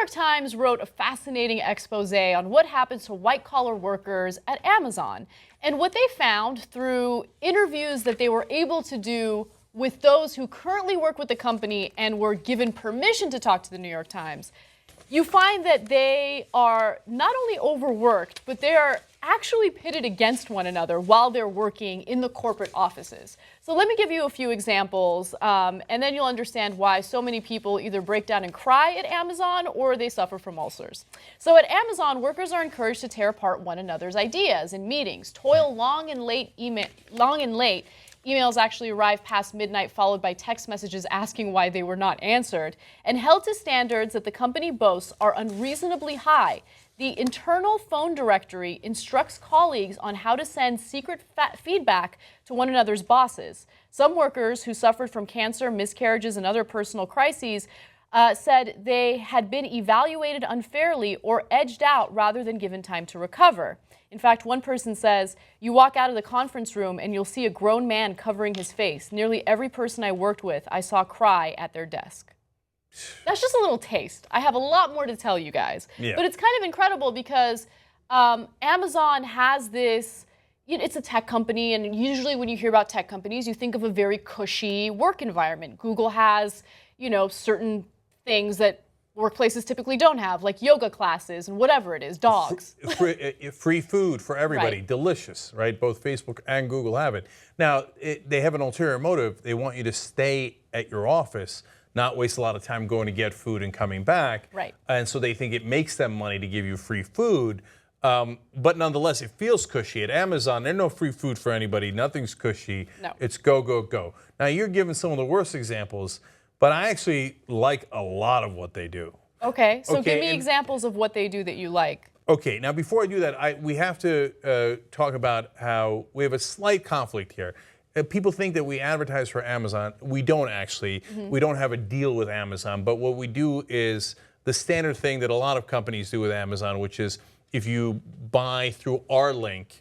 York Times wrote a fascinating expose on what happens to white-collar workers at Amazon and what they found through interviews that they were able to do with those who currently work with the company and were given permission to talk to the New York Times. You find that they are not only overworked, but they are actually pitted against one another while they're working in the corporate offices. So let me give you a few examples, and then you'll understand why so many people either break down and cry at Amazon or they suffer from ulcers. So at Amazon, workers are encouraged to tear apart one another's ideas in meetings, toil long and late. Emails actually arrive past midnight, followed by text messages asking why they were not answered, and held to standards that the company boasts are unreasonably high. The internal phone directory instructs colleagues on how to send secret feedback to one another's bosses. Some workers who suffered from cancer, miscarriages, and other personal crises said they had been evaluated unfairly or edged out rather than given time to recover. In fact, one person says, "You walk out of the conference room and you'll see a grown man covering his face. Nearly every person I worked with, I saw cry at their desk." That's just a little taste. I have a lot more to tell you guys. But it's kind of incredible because Amazon has this, it's a tech company, and usually when you hear about tech companies, you think of a very cushy work environment. Google has, certain things that workplaces typically don't have, like yoga classes and whatever it is, dogs. Free food for everybody, Right. Delicious, right? Both Facebook and Google have it. Now, they have an ulterior motive. They want you to stay at your office, not waste a lot of time going to get food and coming back. Right. And so they think it makes them money to give you free food. But nonetheless, it feels cushy. At Amazon, there's no free food for anybody. Nothing's cushy. No. It's go, go, go. Now, you're giving some of the worst examples, but I actually like a lot of what they do. Okay, so give me examples of what they do that you like. Okay, now before I do that, we have to talk about how we have a slight conflict here. People think that we advertise for Amazon. We don't actually. We don't have a deal with Amazon, but what we do is the standard thing that a lot of companies do with Amazon, which is if you buy through our link,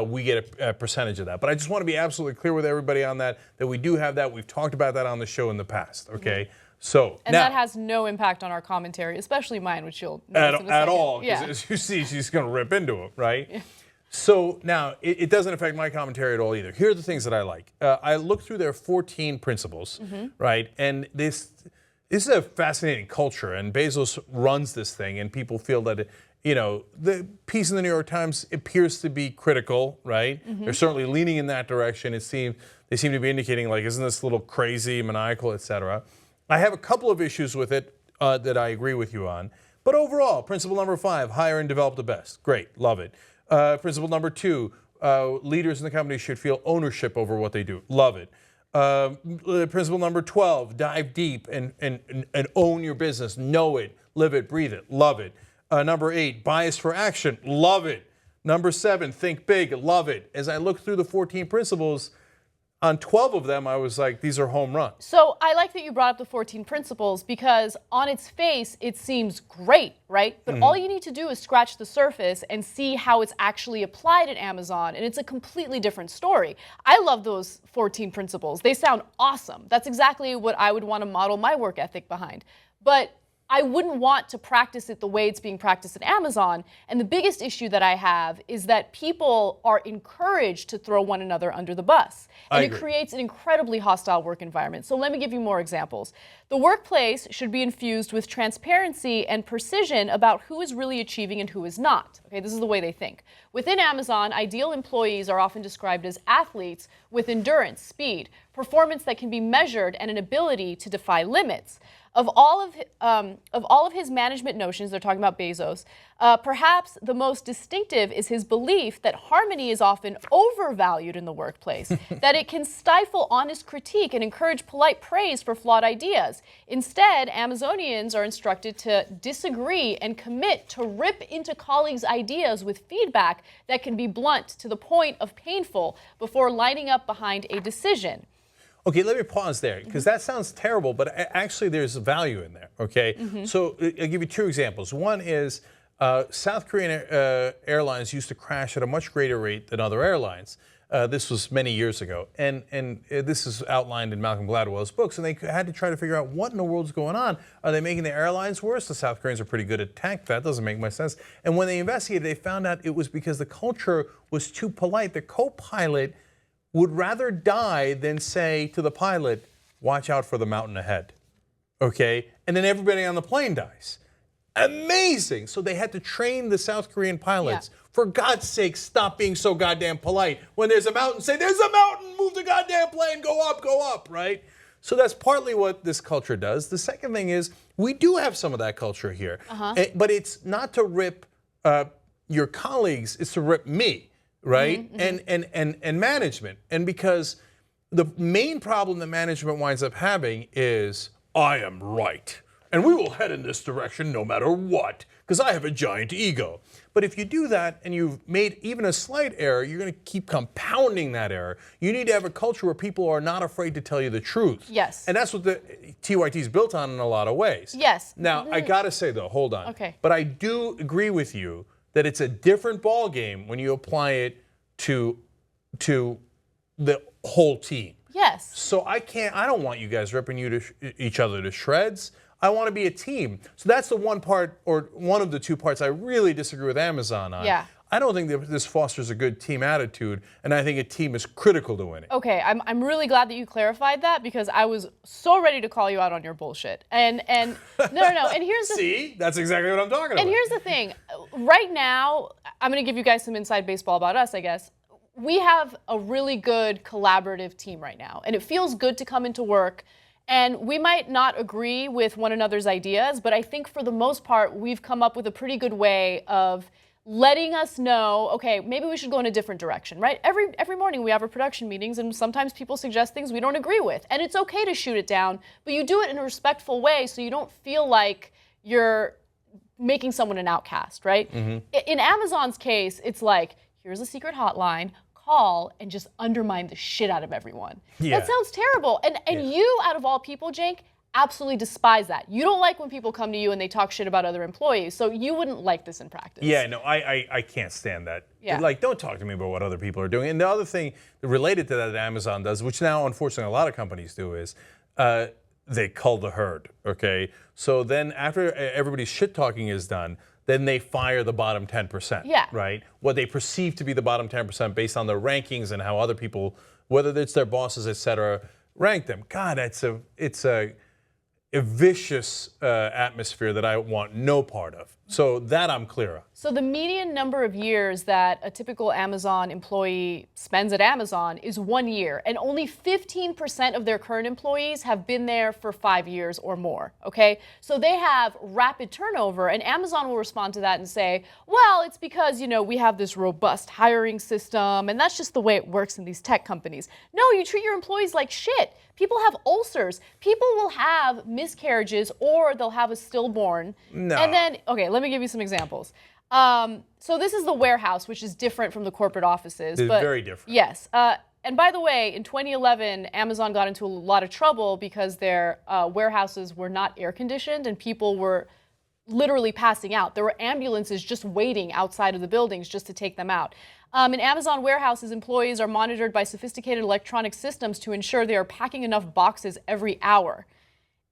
we get a percentage of that. But I just want to be absolutely clear with everybody on that we do have that. We've talked about that on the show in the past, okay? So And now, that has no impact on our commentary, especially mine, which you'll notice in a second. at all, because Yeah. as you see, she's going to rip into it, right? Yeah. So now, it doesn't affect my commentary at all either. Here are the things that I like. I looked through their 14 principles, right? And this is a fascinating culture, and Bezos runs this thing, and people feel that the piece in the New York Times appears to be critical, right? They're certainly leaning in that direction. They seem to be indicating, like, isn't this a little crazy, maniacal, et cetera. I have a couple of issues with it that I agree with you on. But overall, principle number 5, hire and develop the best. Great, love it. Principle number 2, leaders in the company should feel ownership over what they do. Love it. Principle number 12, dive deep and own your business. Know it, live it, breathe it. Love it. Number 8, bias for action. Love it. Number 7, think big. Love it. As I look through the 14 principles, on 12 of them, I was like, these are home runs. So I like that you brought up the 14 principles because on its face, it seems great, right? But all you need to do is scratch the surface and see how it's actually applied at Amazon, and it's a completely different story. I love those 14 principles. They sound awesome. That's exactly what I would want to model my work ethic behind. But I wouldn't want to practice it the way it's being practiced at Amazon. And the biggest issue that I have is that people are encouraged to throw one another under the bus. And it creates an incredibly hostile work environment. So let me give you more examples. The workplace should be infused with transparency and precision about who is really achieving and who is not. Okay, this is the way they think. Within Amazon, ideal employees are often described as athletes with endurance, speed, performance that can be measured, and an ability to defy limits. Of all of his management notions, they're talking about Bezos, perhaps the most distinctive is his belief that harmony is often overvalued in the workplace, that it can stifle honest critique and encourage polite praise for flawed ideas. Instead, Amazonians are instructed to disagree and commit to rip into colleagues' ideas with feedback that can be blunt to the point of painful before lining up behind a decision. Okay, let me pause there, because that sounds terrible, but actually there's value in there, okay? So I'll give you 2 examples. One is South Korean airlines used to crash at a much greater rate than other airlines. This was many years ago, and this is outlined in Malcolm Gladwell's books, and they had to try to figure out what in the world's going on. Are they making the airlines worse? The South Koreans are pretty good at tank. That doesn't make much sense. And when they investigated, they found out it was because the culture was too polite. The co-pilot would rather die than say to the pilot, watch out for the mountain ahead, okay? And then everybody on the plane dies. Amazing. So they had to train the South Korean pilots. For God's sake, stop being so goddamn polite. When there's a mountain, say, there's a mountain, move the goddamn plane, go up, right? So that's partly what this culture does. The second thing is, we do have some of that culture here. But it's not to rip your colleagues, it's to rip me, right? And management. And because the main problem that management winds up having is, I am right. And we will head in this direction no matter what, because I have a giant ego. But if you do that and you've made even a slight error, you're going to keep compounding that error. You need to have a culture where people are not afraid to tell you the truth. Yes. And that's what the TYT is built on in a lot of ways. Yes. Now, I got to say, though, hold on. Okay. But I do agree with you that it's a different ballgame when you apply it to the whole team. Yes. So I don't want you guys ripping each other to shreds. I want to be a team. So that's the one part, or one of the two parts I really disagree with Amazon on. Yeah. I don't think that this fosters a good team attitude, and I think a team is critical to winning. Okay, I'm really glad that you clarified that, because I was so ready to call you out on your bullshit. And no. And here's the See, that's exactly what I'm talking about. And here's the thing. Right now, I'm going to give you guys some inside baseball about us, I guess. We have a really good collaborative team right now, and it feels good to come into work. And we might not agree with one another's ideas, but I think for the most part, we've come up with a pretty good way of letting us know, okay, maybe we should go in a different direction, right? Every morning we have our production meetings, and sometimes people suggest things we don't agree with. And it's okay to shoot it down, but you do it in a respectful way so you don't feel like you're making someone an outcast, right? In Amazon's case, it's like, here's a secret hotline, call and just undermine the shit out of everyone. Yeah. That sounds terrible. And you, out of all people, Cenk, absolutely despise that. You don't like when people come to you and they talk shit about other employees, so you wouldn't like this in practice. Yeah, no, I can't stand that. Yeah. Like, don't talk to me about what other people are doing. And the other thing related to that Amazon does, which now unfortunately a lot of companies do, is they cull the herd, okay? So then after everybody's shit talking is done, then they fire the bottom 10%, Yeah. right? What they perceive to be the bottom 10% based on their rankings and how other people, whether it's their bosses, et cetera, rank them. God, it's a vicious atmosphere that I want no part of. So that I'm clear on. So the median number of years that a typical Amazon employee spends at Amazon is 1 year, and only 15% of their current employees have been there for 5 years or more, okay? So they have rapid turnover, and Amazon will respond to that and say, well, it's because, we have this robust hiring system, and that's just the way it works in these tech companies. No, you treat your employees like shit. People have ulcers. People will have miscarriages, or they'll have a stillborn. No. And then, okay, let me give you some examples. So this is the warehouse, which is different from the corporate offices. It's very different. Yes. And by the way, in 2011, Amazon got into a lot of trouble because their warehouses were not air conditioned and people were literally passing out. There were ambulances just waiting outside of the buildings just to take them out. In Amazon warehouses, employees are monitored by sophisticated electronic systems to ensure they are packing enough boxes every hour.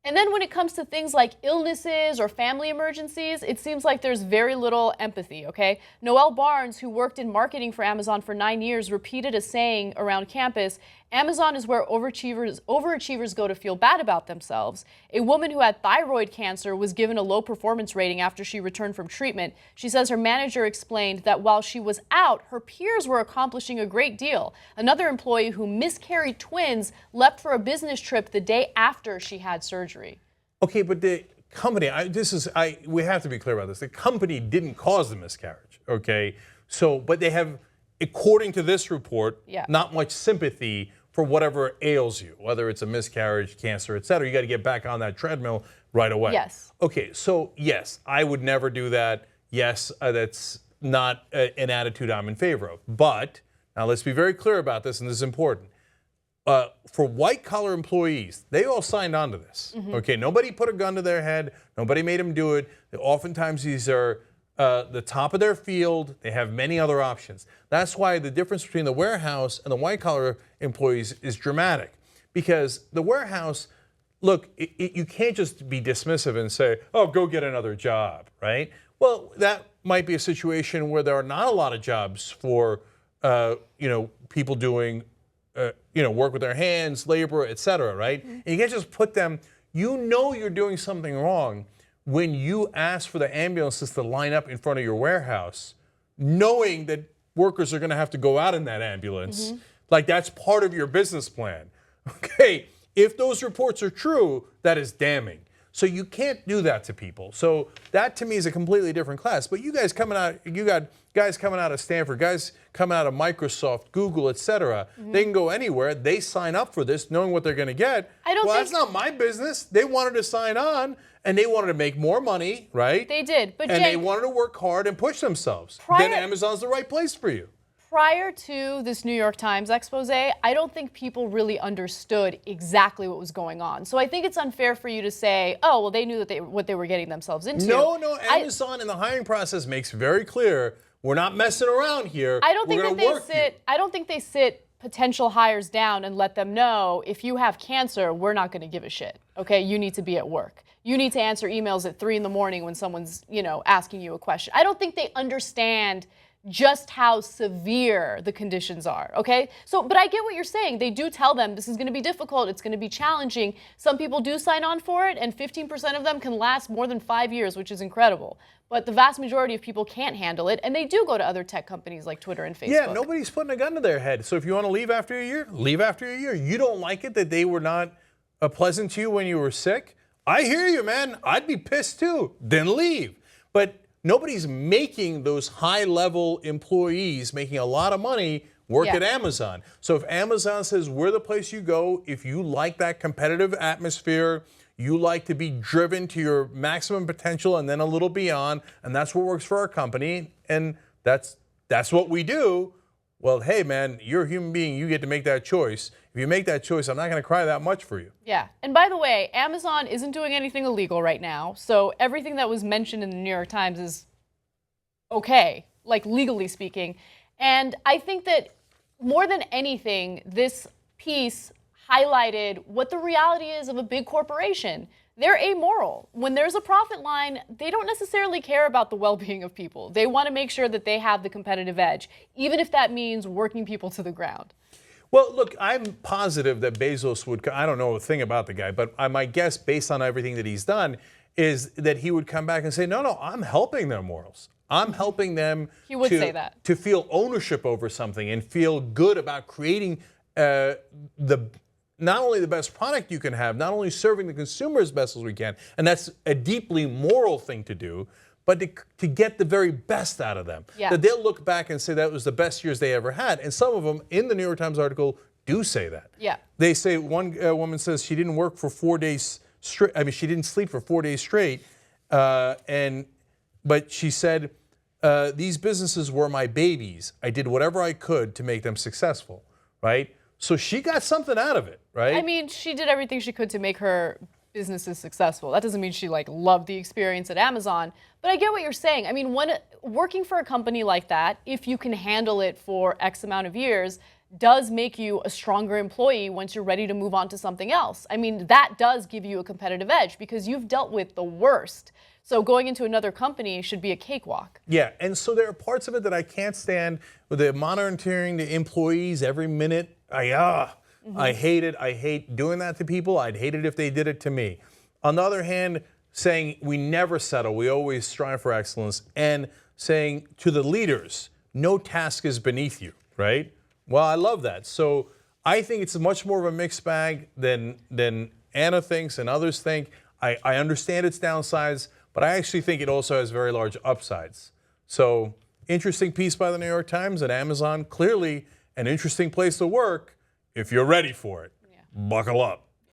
And then when it comes to things like illnesses or family emergencies, it seems like there's very little empathy, okay? Noelle Barnes, who worked in marketing for Amazon for 9 years, repeated a saying around campus, Amazon is where overachievers go to feel bad about themselves. A woman who had thyroid cancer was given a low performance rating after she returned from treatment. She says her manager explained that while she was out, her peers were accomplishing a great deal. Another employee who miscarried twins left for a business trip the day after she had surgery. Okay, but the company, we have to be clear about this. The company didn't cause the miscarriage, okay? So, but they have, according to this report, not much sympathy for whatever ails you, whether it's a miscarriage, cancer, et cetera. You got to get back on that treadmill right away. Yes. Okay, so yes, I would never do that. Yes, that's not an attitude I'm in favor of. But, now let's be very clear about this, and this is important. For white-collar employees, they all signed on to this. Okay, nobody put a gun to their head. Nobody made them do it. Oftentimes, these are the top of their field. They have many other options. That's why the difference between the warehouse and the white-collar employees is dramatic. Because the warehouse, look, you can't just be dismissive and say, oh, go get another job, right? Well, that might be a situation where there are not a lot of jobs for, people doing, work with their hands, labor, et cetera, right? And you can't just put them, you're doing something wrong when you ask for the ambulances to line up in front of your warehouse, knowing that workers are going to have to go out in that ambulance. Like that's part of your business plan. Okay, if those reports are true, that is damning. So you can't do that to people. So that to me is a completely different class. But you got guys coming out of Stanford, guys coming out of Microsoft, Google, et cetera. They can go anywhere. They sign up for this knowing what they're going to get. That's not my business. They wanted to sign on and they wanted to make more money, right? They did. But and Cenk, they wanted to work hard and push themselves. Then Amazon's the right place for you. Prior to this New York Times expose, I don't think people really understood exactly what was going on. So I think it's unfair for you to say, oh, well, they knew that what they were getting themselves into. No, Amazon in the hiring process makes very clear, we're not messing around here. I don't think they sit potential hires down and let them know, if you have cancer, we're not going to give a shit. Okay, you need to be at work. You need to answer emails at 3 in the morning when someone's, asking you a question. I don't think they understand just how severe the conditions are, okay? But I get what you're saying. They do tell them this is going to be difficult, it's going to be challenging. Some people do sign on for it, and 15% of them can last more than 5 years, which is incredible. But the vast majority of people can't handle it, and they do go to other tech companies like Twitter and Facebook. Yeah, nobody's putting a gun to their head. So if you want to leave after a year, leave after a year. You don't like it that they were not pleasant to you when you were sick? I hear you, man. I'd be pissed too. Then leave. But nobody's making those high-level employees making a lot of money work at Amazon. So if Amazon says we're the place you go, if you like that competitive atmosphere, you like to be driven to your maximum potential and then a little beyond, and that's what works for our company, and that's what we do. Well, hey, man, you're a human being. You get to make that choice. If you make that choice, I'm not going to cry that much for you. Yeah. And by the way, Amazon isn't doing anything illegal right now. So everything that was mentioned in the New York Times is okay, like legally speaking. And I think that more than anything, this piece highlighted what the reality is of a big corporation. They're amoral. When there's a profit line, they don't necessarily care about the well-being of people. They want to make sure that they have the competitive edge, even if that means working people to the ground. Well, look, I'm positive that Bezos would, I don't know a thing about the guy, but my guess, based on everything that he's done, is that he would come back and say, no, I'm helping their morals. I'm helping them to feel ownership over something and feel good about creating not only the best product you can have, not only serving the consumer as best as we can, and that's a deeply moral thing to do, but to get the very best out of them. Yeah. That they'll look back and say that was the best years they ever had. And some of them in the New York Times article do say that. Yeah. They say, one woman says she didn't work for 4 days straight. I mean, she didn't sleep for 4 days straight. But she said, these businesses were my babies. I did whatever I could to make them successful, right? So she got something out of it, right? I mean, she did everything she could to make her businesses successful. That doesn't mean she loved the experience at Amazon, but I get what you're saying. I mean, working for a company like that, if you can handle it for X amount of years, does make you a stronger employee once you're ready to move on to something else. I mean, that does give you a competitive edge because you've dealt with the worst. So going into another company should be a cakewalk. Yeah, and so there are parts of it that I can't stand with the monitoring the employees every minute. I hate it. I hate doing that to people. I'd hate it if they did it to me. On the other hand, saying we never settle, we always strive for excellence, and saying to the leaders, no task is beneath you, right? Well, I love that. So I think it's much more of a mixed bag than Anna thinks and others think. I understand its downsides, but I actually think it also has very large upsides. So interesting piece by the New York Times, and Amazon, clearly an interesting place to work if you're ready for it. Yeah. Buckle up.